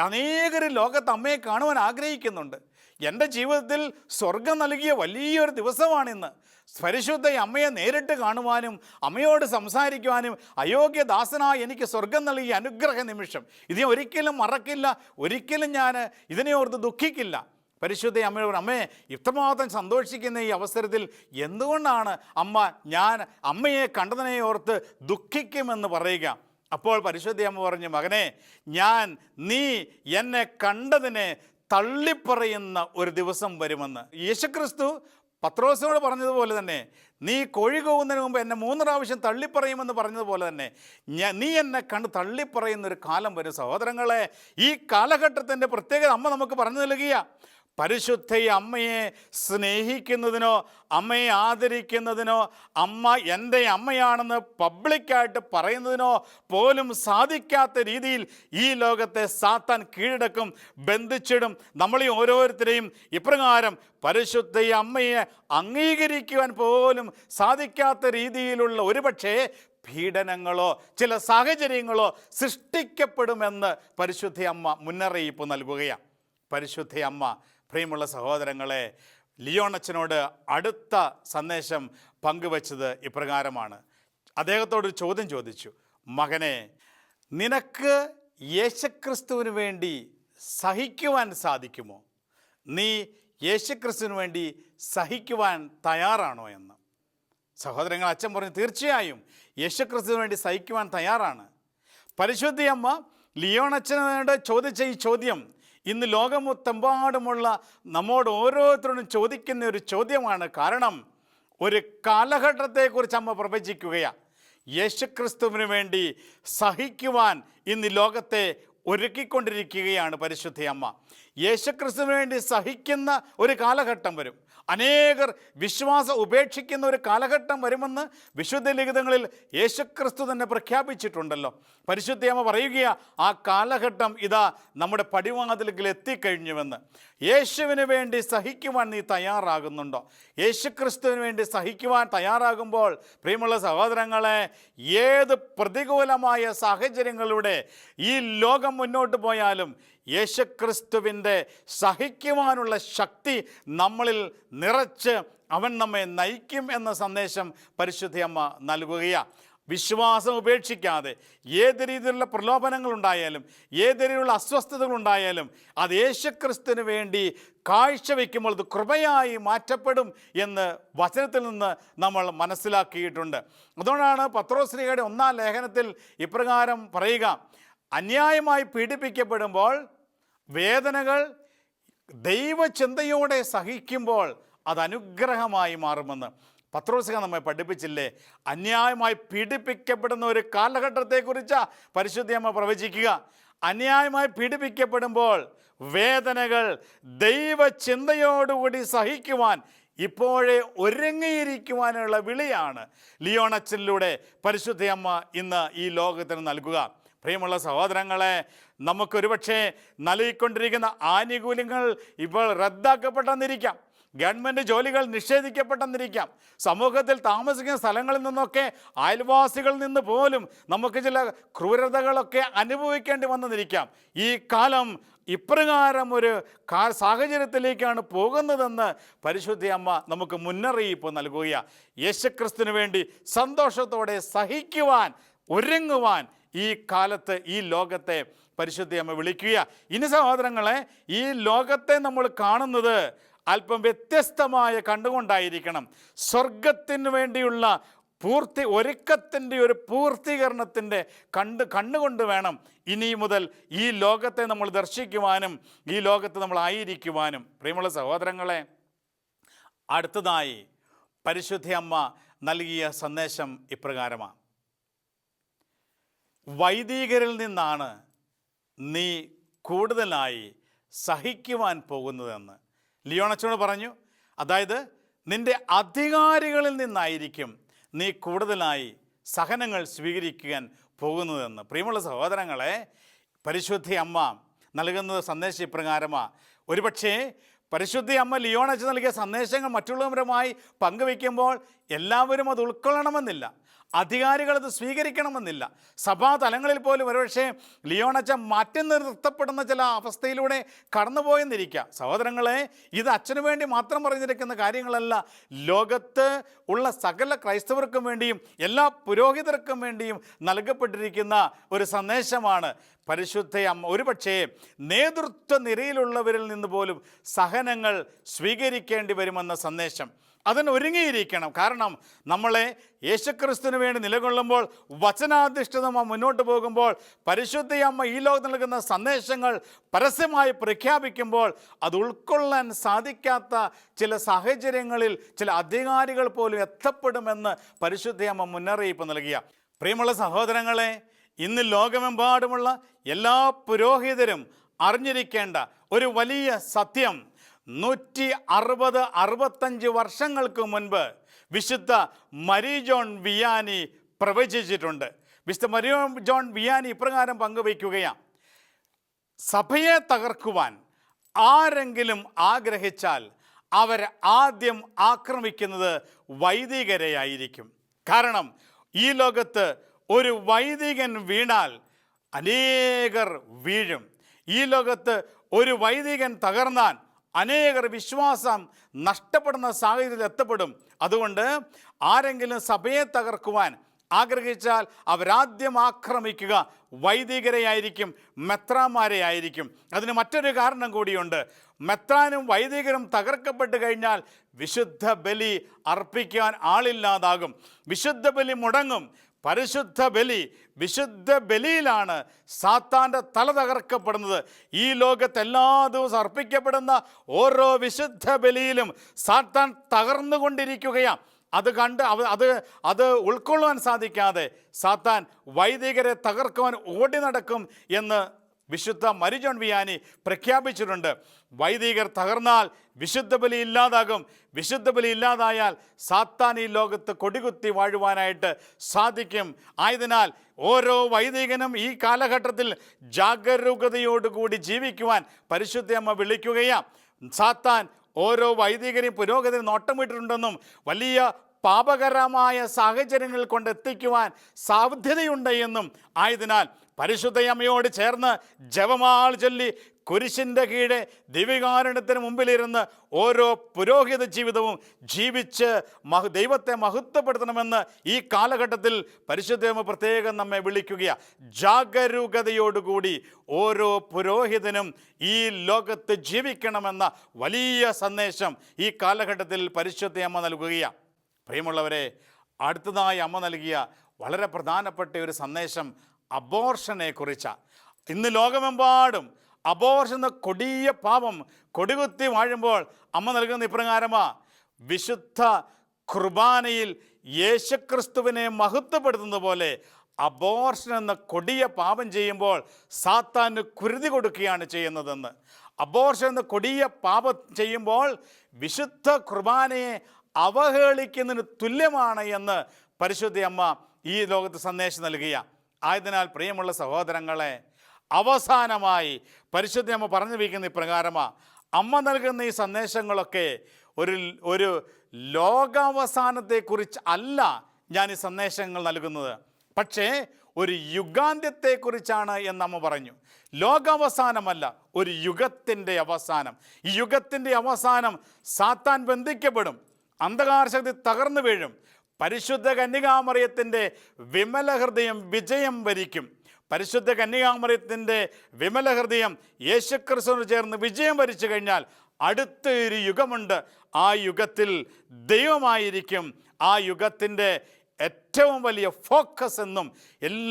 അനേകർ ലോകത്ത് അമ്മയെ കാണുവാൻ ആഗ്രഹിക്കുന്നുണ്ട്. എൻ്റെ ജീവിതത്തിൽ സ്വർഗം നൽകിയ വലിയൊരു ദിവസമാണിന്ന്. പരിശുദ്ധ അമ്മയെ നേരിട്ട് കാണുവാനും അമ്മയോട് സംസാരിക്കുവാനും അയോഗ്യദാസനായി എനിക്ക് സ്വർഗം നൽകിയ അനുഗ്രഹ നിമിഷം. ഇതിനെ ഒരിക്കലും മറക്കില്ല, ഒരിക്കലും ഞാൻ ഇതിനെ ഓർത്ത് ദുഃഖിക്കില്ല. പരിശുദ്ധ അമ്മയോട്, അമ്മയെ ഇത്രമാത്രം സന്തോഷിക്കുന്ന ഈ അവസരത്തിൽ എന്തുകൊണ്ടാണ് ഞാൻ അമ്മയെ കണ്ടതിനെ ഓർത്ത് ദുഃഖിക്കുമെന്ന് പറയുക? അപ്പോൾ പരിശുദ്ധ അമ്മ പറഞ്ഞു, മകനെ, നീ എന്നെ കണ്ടതിനെ തള്ളിപ്പറയുന്ന ഒരു ദിവസം വരുമെന്ന്. യേശുക്രിസ്തു പത്രോസിനോട് പറഞ്ഞതുപോലെ തന്നെ, നീ കോഴി കൂവുന്നതിന് മുമ്പ് എന്നെ 3 പ്രാവശ്യം തള്ളിപ്പറയുമെന്ന് പറഞ്ഞതുപോലെ തന്നെ നീ എന്നെ കണ്ട് തള്ളിപ്പറയുന്നൊരു കാലം വരും. സഹോദരങ്ങളെ, ഈ കാലഘട്ടത്തിൻ്റെ പ്രത്യേകത അമ്മ നമുക്ക് പറഞ്ഞു നൽകുക. പരിശുദ്ധ അമ്മയെ സ്നേഹിക്കുന്നതിനോ അമ്മയെ ആദരിക്കുന്നതിനോ അമ്മ എൻ്റെ അമ്മയാണെന്ന് പബ്ലിക്കായിട്ട് പറയുന്നതിനോ പോലും സാധിക്കാത്ത രീതിയിൽ ഈ ലോകത്തെ സാത്താൻ കീഴടക്കും, ബന്ധിച്ചിടും. നമ്മളീ ഓരോരുത്തരെയും ഇപ്രകാരം പരിശുദ്ധ അമ്മയെ അംഗീകരിക്കുവാൻ പോലും സാധിക്കാത്ത രീതിയിലുള്ള ഒരുപക്ഷേ പീഡനങ്ങളോ ചില സാഹചര്യങ്ങളോ സൃഷ്ടിക്കപ്പെടുമെന്ന് പരിശുദ്ധ അമ്മ മുന്നറിയിപ്പ് നൽകുകയാണ്. പരിശുദ്ധ അമ്മ, പ്രിയമുള്ള സഹോദരങ്ങളെ, ലിയോണച്ചനോട് അടുത്ത സന്ദേശം പങ്കുവച്ചത് ഇപ്രകാരമാണ്. അദ്ദേഹത്തോടൊരു ചോദ്യം ചോദിച്ചു, മകനെ, നിനക്ക് യേശുക്രിസ്തുവിന് വേണ്ടി സഹിക്കുവാൻ സാധിക്കുമോ? നീ യേശുക്രിസ്തുവിന് വേണ്ടി സഹിക്കുവാൻ തയ്യാറാണോ എന്ന്. സഹോദരങ്ങൾ, അച്ഛൻ പറഞ്ഞു, തീർച്ചയായും യേശുക്രിസ്തുവിന് വേണ്ടി സഹിക്കുവാൻ തയ്യാറാണ്. പരിശുദ്ധ അമ്മ ലിയോണച്ചനോട് ചോദിച്ച ഈ ചോദ്യം ഇന്ന് ലോകമൊത്തെമ്പാടുമുള്ള നമ്മോട് ഓരോരുത്തരോടും ചോദിക്കുന്ന ഒരു ചോദ്യമാണ്. കാരണം ഒരു കാലഘട്ടത്തെക്കുറിച്ച് അമ്മ പ്രവചിക്കുകയാണ്. യേശുക്രിസ്തുവിന് വേണ്ടി സഹിക്കുവാൻ ഇന്ന് ലോകത്തെ ഒരുക്കിക്കൊണ്ടിരിക്കുകയാണ് പരിശുദ്ധ അമ്മ. യേശുക്രിസ്തുവിന് വേണ്ടി സഹിക്കുന്ന ഒരു കാലഘട്ടം വരും. അനേകർ വിശ്വാസം ഉപേക്ഷിക്കുന്ന ഒരു കാലഘട്ടം വരുമെന്ന് വിശുദ്ധ ലിഖിതങ്ങളിൽ യേശുക്രിസ്തു തന്നെ പ്രഖ്യാപിച്ചിട്ടുണ്ടല്ലോ. പരിശുദ്ധയമ്മ പറയുക, ആ കാലഘട്ടം ഇതാ നമ്മുടെ പടിവാതിൽക്കൽ എത്തിക്കഴിഞ്ഞുവെന്ന്. യേശുവിന് വേണ്ടി സഹിക്കുവാൻ നീ തയ്യാറാകുന്നുണ്ടോ? യേശുക്രിസ്തുവിന് വേണ്ടി സഹിക്കുവാൻ തയ്യാറാകുമ്പോൾ പ്രിയമുള്ള സഹോദരങ്ങളെ, ഏത് പ്രതികൂലമായ സാഹചര്യങ്ങളിലൂടെ ഈ ലോകം മുന്നോട്ട് പോയാലും യേശുക്രിസ്തുവിൻ്റെ സഹിക്കുവാനുള്ള ശക്തി നമ്മളിൽ നിറച്ച് അവൻ നമ്മെ നയിക്കും എന്ന സന്ദേശം പരിശുദ്ധയമ്മ നൽകുകയാണ്. വിശ്വാസം ഉപേക്ഷിക്കാതെ ഏത് രീതിയിലുള്ള പ്രലോഭനങ്ങളുണ്ടായാലും ഏത് രീതിയിലുള്ള അസ്വസ്ഥതകളുണ്ടായാലും അത് യേശുക്രിസ്തുവിന് വേണ്ടി കാഴ്ചവെക്കുമ്പോൾ അത് കൃപയായി മാറ്റപ്പെടും എന്ന് വചനത്തിൽ നിന്ന് നമ്മൾ മനസ്സിലാക്കിയിട്ടുണ്ട്. അതുകൊണ്ടാണ് പത്രോസ്ലീഹയുടെ 1-ാം ലേഖനത്തിൽ ഇപ്രകാരം പറയുക, അന്യായമായി പീഡിപ്പിക്കപ്പെടുമ്പോൾ വേദനകൾ ദൈവചിന്തയോടെ സഹിക്കുമ്പോൾ അത് അനുഗ്രഹമായി മാറുമെന്ന് പത്രോസ്ലീഹ നമ്മെ പഠിപ്പിച്ചില്ലേ? അന്യായമായി പീഡിപ്പിക്കപ്പെടുന്ന ഒരു കാലഘട്ടത്തെക്കുറിച്ചാണ് പരിശുദ്ധയമ്മ പ്രവചിക്കുക. അന്യായമായി പീഡിപ്പിക്കപ്പെടുമ്പോൾ വേദനകൾ ദൈവചിന്തയോടുകൂടി സഹിക്കുവാൻ ഇപ്പോഴേ ഒരുങ്ങിയിരിക്കുവാനുള്ള വിളിയാണ് ലിയോണച്ചനിലൂടെ പരിശുദ്ധയമ്മ ഇന്ന് ഈ ലോകത്തിന് നൽകുക. പ്രിയമുള്ള സഹോദരങ്ങളെ, നമുക്കൊരുപക്ഷെ നൽകിക്കൊണ്ടിരിക്കുന്ന ആനുകൂല്യങ്ങൾ ഇപ്പോൾ റദ്ദാക്കപ്പെട്ടെന്നിരിക്കാം, ഗവൺമെൻറ് ജോലികൾ നിഷേധിക്കപ്പെട്ടെന്നിരിക്കാം, സമൂഹത്തിൽ താമസിക്കുന്ന സ്ഥലങ്ങളിൽ നിന്നൊക്കെ അയൽവാസികളിൽ നിന്ന് പോലും നമുക്ക് ചില ക്രൂരതകളൊക്കെ അനുഭവിക്കേണ്ടി വന്നെന്നിരിക്കാം. ഈ കാലം ഇപ്രകാരം ഒരു സാഹചര്യത്തിലേക്കാണ് പോകുന്നതെന്ന് പരിശുദ്ധയമ്മ നമുക്ക് മുന്നറിയിപ്പ് നൽകുകയാണ്. യേശുക്രിസ്തുവിന് വേണ്ടി സന്തോഷത്തോടെ സഹിക്കുവാൻ ഒരുങ്ങുവാൻ ഈ കാലത്ത് ഈ ലോകത്തെ പരിശുദ്ധയമ്മ വിളിക്കുക. ഇനി സഹോദരങ്ങളെ, ഈ ലോകത്തെ നമ്മൾ കാണുന്നത് അല്പം വ്യത്യസ്തമായ കണ്ടുകൊണ്ടായിരിക്കണം. സ്വർഗത്തിന് വേണ്ടിയുള്ള ഒരുക്കത്തിൻ്റെ ഒരു പൂർത്തീകരണത്തിൻ്റെ കണ്ണുകൊണ്ട് വേണം ഇനി മുതൽ ഈ ലോകത്തെ നമ്മൾ ദർശിക്കുവാനും ഈ ലോകത്ത് നമ്മൾ ആയിരിക്കുവാനും. പ്രിയമുള്ള സഹോദരങ്ങളെ, അടുത്തതായി പരിശുദ്ധയമ്മ നൽകിയ സന്ദേശം ഇപ്രകാരമാണ്: വൈദികരിൽ നിന്നാണ് നീ കൂടുതലായി സഹിക്കുവാൻ പോകുന്നതെന്ന് ലിയോണച്ചനോട് പറഞ്ഞു. അതായത് നിൻ്റെ അധികാരികളിൽ നിന്നായിരിക്കും നീ കൂടുതലായി സഹനങ്ങൾ സ്വീകരിക്കാൻ പോകുന്നതെന്ന്. പ്രിയമുള്ള സഹോദരങ്ങളെ, പരിശുദ്ധ അമ്മ നൽകുന്നത് സന്ദേശം ഇപ്രകാരമാണ്. ഒരുപക്ഷേ പരിശുദ്ധ അമ്മ ലിയോണച്ച നൽകിയ സന്ദേശങ്ങൾ മറ്റുള്ളവരുമായി പങ്കുവയ്ക്കുമ്പോൾ എല്ലാവരും അത് ഉൾക്കൊള്ളണമെന്നില്ല, അധികാരികളത് സ്വീകരിക്കണമെന്നില്ല. സഭാ തലങ്ങളിൽ പോലും ഒരുപക്ഷെ ലിയോണച്ച മാറ്റി നിർത്തപ്പെടുന്ന ചില അവസ്ഥയിലൂടെ കടന്നുപോയെന്നിരിക്കുക. സഹോദരങ്ങളെ, ഇത് അച്ഛനു വേണ്ടി മാത്രം പറഞ്ഞിരിക്കുന്ന കാര്യങ്ങളല്ല, ലോകത്ത് ഉള്ള സകല ക്രൈസ്തവർക്കും വേണ്ടിയും എല്ലാ പുരോഹിതർക്കും വേണ്ടിയും നൽകപ്പെട്ടിരിക്കുന്ന ഒരു സന്ദേശമാണ് പരിശുദ്ധ അമ്മ. ഒരുപക്ഷേ നേതൃത്വ നിരയിലുള്ളവരിൽ നിന്ന് പോലും സഹനങ്ങൾ സ്വീകരിക്കേണ്ടി വരുമെന്ന സന്ദേശം അതിന് ഒരുങ്ങിയിരിക്കണം. കാരണം നമ്മളെ യേശുക്രിസ്തുവിന് വേണ്ടി നിലകൊള്ളുമ്പോൾ, വചനാധിഷ്ഠിതമായി മുന്നോട്ട് പോകുമ്പോൾ, പരിശുദ്ധ അമ്മ ഈ ലോകത്ത് നൽകുന്ന സന്ദേശങ്ങൾ പരസ്യമായി പ്രഖ്യാപിക്കുമ്പോൾ അത് ഉൾക്കൊള്ളാൻ സാധിക്കാത്ത ചില സാഹചര്യങ്ങളിൽ ചില അധികാരികൾ പോലും എത്തപ്പെടുമെന്ന് പരിശുദ്ധ അമ്മ മുന്നറിയിപ്പ് നൽകിയ. പ്രിയമുള്ള സഹോദരങ്ങളെ, ഇന്ന് ലോകമെമ്പാടുമുള്ള എല്ലാ പുരോഹിതരും അറിഞ്ഞിരിക്കേണ്ട ഒരു വലിയ സത്യം, 165 വർഷങ്ങൾക്ക് മുൻപ് വിശുദ്ധ മരി ജോൺ വിയാനി പ്രവചിച്ചിട്ടുണ്ട്. വിശുദ്ധ മരി ജോൺ വിയാനി ഇപ്രകാരം പങ്കുവയ്ക്കുകയാണ്: സഭയെ തകർക്കുവാൻ ആരെങ്കിലും ആഗ്രഹിച്ചാൽ അവർ ആദ്യം ആക്രമിക്കുന്നത് വൈദികരെയായിരിക്കും. കാരണം ഈ ലോകത്ത് ഒരു വൈദികൻ വീണാൽ അനേകർ വീഴും. ഈ ലോകത്ത് ഒരു വൈദികൻ തകർന്നാൽ അനേകർ വിശ്വാസം നഷ്ടപ്പെടുന്ന സാഹചര്യത്തിൽ എത്തപ്പെടും. അതുകൊണ്ട് ആരെങ്കിലും സഭയെ തകർക്കുവാൻ ആഗ്രഹിച്ചാൽ അവരാദ്യം ആക്രമിക്കുക വൈദികരെയായിരിക്കും, മെത്രാന്മാരെ ആയിരിക്കും. അതിന് മറ്റൊരു കാരണം കൂടിയുണ്ട്. മെത്രാനും വൈദികരും തകർക്കപ്പെട്ട് കഴിഞ്ഞാൽ വിശുദ്ധ ബലി അർപ്പിക്കാൻ ആളില്ലാതാകും, വിശുദ്ധ ബലി മുടങ്ങും. പരിശുദ്ധ ബലി, വിശുദ്ധ ബലിയിലാണ് സാത്താൻ്റെ തല തകർക്കപ്പെടുന്നത്. ഈ ലോകത്ത് എല്ലാ ദിവസവും അർപ്പിക്കപ്പെടുന്ന ഓരോ വിശുദ്ധ ബലിയിലും സാത്താൻ തകർന്നുകൊണ്ടിരിക്കുകയാണ്. അത് കണ്ട് അത് ഉൾക്കൊള്ളുവാൻ സാധിക്കാതെ സാത്താൻ വൈദികരെ തകർക്കുവാൻ ഓടി നടക്കും എന്ന് വിശുദ്ധ മരി ജോൺ വിയാനി പ്രഖ്യാപിച്ചിട്ടുണ്ട്. വൈദികർ തകർന്നാൽ വിശുദ്ധ ബലി ഇല്ലാതാകും. വിശുദ്ധ ബലി ഇല്ലാതായാൽ സാത്താൻ ഈ ലോകത്ത് കൊടികുത്തി വാഴുവാനായിട്ട് സാധിക്കും. ആയതിനാൽ ഓരോ വൈദികനും ഈ കാലഘട്ടത്തിൽ ജാഗരൂകതയോടുകൂടി ജീവിക്കുവാൻ പരിശുദ്ധയമ്മ വിളിക്കുകയാണ്. സാത്താൻ ഓരോ വൈദികരെയും പുരോഗതിയും നോട്ടമിട്ടിട്ടുണ്ടെന്നും വലിയ പാപകരമായ സാഹചര്യങ്ങൾ കൊണ്ടെത്തിക്കുവാൻ സാധ്യതയുണ്ട് എന്നും, ആയതിനാൽ പരിശുദ്ധയമ്മയോട് ചേർന്ന് ജപമാല ചൊല്ലി കുരിശിൻ്റെ കീഴെ ദിവ്യകാരുണ്യത്തിന് മുമ്പിലിരുന്ന് ഓരോ പുരോഹിത ജീവിതവും ജീവിച്ച് ദൈവത്തെ മഹത്വപ്പെടുത്തണമെന്ന് ഈ കാലഘട്ടത്തിൽ പരിശുദ്ധയമ്മ പ്രത്യേകം നമ്മെ വിളിക്കുകയാണ്. ജാഗരൂകതയോടുകൂടി ഓരോ പുരോഹിതനും ഈ ലോകത്ത് ജീവിക്കണമെന്ന വലിയ സന്ദേശം ഈ കാലഘട്ടത്തിൽ പരിശുദ്ധയമ്മ നൽകുകയാണ്. പ്രിയമുള്ളവരെ, അടുത്തതായി അമ്മ നൽകിയ വളരെ പ്രധാനപ്പെട്ട ഒരു സന്ദേശം അബോർഷനെ കുറിച്ചാണ്. ഇന്ന് ലോകമെമ്പാടും അബോർഷൻ എന്ന കൊടിയ പാപം കൊടികുത്തി വാഴുമ്പോൾ അമ്മ നൽകുന്ന ഇപ്രകാരമാ: വിശുദ്ധ കുർബാനയിൽ യേശുക്രിസ്തുവിനെ മഹത്വപ്പെടുത്തുന്ന പോലെ അബോർഷൻ എന്ന കൊടിയ പാപം ചെയ്യുമ്പോൾ സാത്താന് കുരുതി കൊടുക്കുകയാണ് ചെയ്യുന്നതെന്ന്. അബോർഷൻ എന്ന കൊടിയ പാപം ചെയ്യുമ്പോൾ വിശുദ്ധ കുർബാനയെ അവഹേളിക്കുന്നതിന് തുല്യമാണ് എന്ന് പരിശുദ്ധ അമ്മ ഈ ലോകത്ത് സന്ദേശം നൽകുക. ആയതിനാൽ പ്രിയമുള്ള സഹോദരങ്ങളെ, അവസാനമായി പരിശുദ്ധ അമ്മ പറഞ്ഞു വയ്ക്കുന്ന ഇപ്രകാരമാണ്: അമ്മ നൽകുന്ന ഈ സന്ദേശങ്ങളൊക്കെ ഒരു ലോകാവസാനത്തെക്കുറിച്ച് അല്ല ഞാൻ ഈ സന്ദേശങ്ങൾ നൽകുന്നത്, പക്ഷേ ഒരു യുഗാന്ത്യത്തെക്കുറിച്ചാണ് എന്നമ്മ പറഞ്ഞു. ലോകാവസാനമല്ല, ഒരു യുഗത്തിൻ്റെ അവസാനം. ഈ യുഗത്തിൻ്റെ അവസാനം സാത്താൻ ബന്ധിക്കപ്പെടും, അന്ധകാര ശക്തി തകർന്നു വീഴും, പരിശുദ്ധ കന്യകാമറിയത്തിൻ്റെ വിമല ഹൃദയം വിജയം വരിക്കും. പരിശുദ്ധ കന്യകാമറിയത്തിൻ്റെ വിമല ഹൃദയം യേശുക്രിസ്തുവിനോട് ചേർന്ന് വിജയം വരിച്ചു കഴിഞ്ഞാൽ അടുത്തൊരു യുഗമുണ്ട്. ആ യുഗത്തിൽ ദൈവമായിരിക്കും ആ യുഗത്തിൻ്റെ ഏറ്റവും വലിയ ഫോക്കസ് എന്നും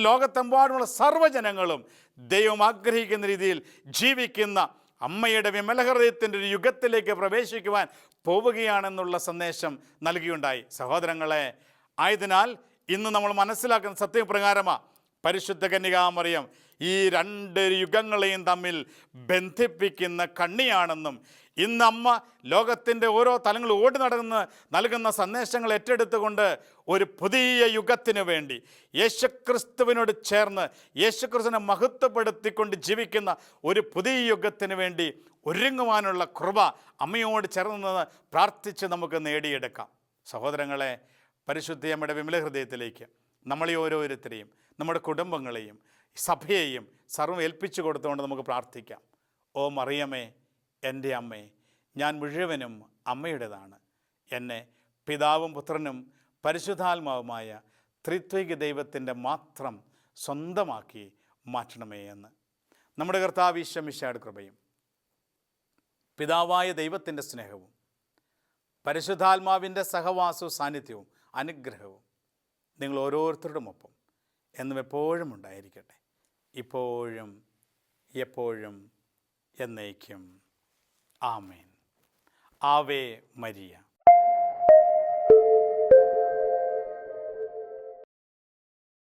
ലോകത്തെമ്പാടുമുള്ള സർവ്വജനങ്ങളും ദൈവം ആഗ്രഹിക്കുന്ന രീതിയിൽ ജീവിക്കുന്ന അമ്മയുടെ വിമല ഹൃദയത്തിൻ്റെ ഒരു യുഗത്തിലേക്ക് പ്രവേശിക്കുവാൻ പോവുകയാണെന്നുള്ള സന്ദേശം നൽകിയുണ്ടായി. സഹോദരങ്ങളെ, ആയതിനാൽ ഇന്ന് നമ്മൾ മനസ്സിലാക്കുന്ന സത്യപ്രകാരമാണ് പരിശുദ്ധ കന്യകാമറിയം ഈ രണ്ട് യുഗങ്ങളെയും തമ്മിൽ ബന്ധിപ്പിക്കുന്ന കണ്ണിയാണെന്നും, ഇന്ന് അമ്മ ലോകത്തിൻ്റെ ഓരോ തലങ്ങൾ ഓടി നടന്ന് നൽകുന്ന സന്ദേശങ്ങൾ ഏറ്റെടുത്തുകൊണ്ട് ഒരു പുതിയ യുഗത്തിന് വേണ്ടി യേശുക്രിസ്തുവിനോട് ചേർന്ന് യേശുക്രിസ്തുവിനെ മഹത്വപ്പെടുത്തിക്കൊണ്ട് ജീവിക്കുന്ന ഒരു പുതിയ യുഗത്തിന് വേണ്ടി ഒരുങ്ങുവാനുള്ള കൃപ അമ്മയോട് ചേർന്ന് പ്രാർത്ഥിച്ച് നമുക്ക് നേടിയെടുക്കാം. സഹോദരങ്ങളെ, പരിശുദ്ധയമ്മയുടെ വിമല ഹൃദയത്തിലേക്ക് നമ്മളെ ഓരോരുത്തരെയും നമ്മുടെ കുടുംബങ്ങളെയും സഭയെയും സർവ്വം ഏൽപ്പിച്ചു കൊടുത്തുകൊണ്ട് നമുക്ക് പ്രാർത്ഥിക്കാം. ഓ മറിയമേ, എൻ്റെ അമ്മേ, ഞാൻ മുഴുവനും അമ്മയുടേതാണ്. എന്നെ പിതാവും പുത്രനും പരിശുദ്ധാത്മാവുമായ ത്രിത്വിക ദൈവത്തിൻ്റെ മാത്രം സ്വന്തമാക്കി മാറ്റണമേ എന്ന്. നമ്മുടെ കർത്താവ് ഈശോ മിശിഹായുടെ കൃപയും പിതാവായ ദൈവത്തിൻ്റെ സ്നേഹവും പരിശുദ്ധാത്മാവിൻ്റെ സഹവാസവും സാന്നിധ്യവും അനുഗ്രഹവും നിങ്ങൾ ഓരോരുത്തരുടെയൊപ്പം എന്നും എപ്പോഴും ഉണ്ടായിരിക്കട്ടെ, ഇപ്പോഴും എപ്പോഴും എന്നേക്കും. ആമേൻ. Ave Maria.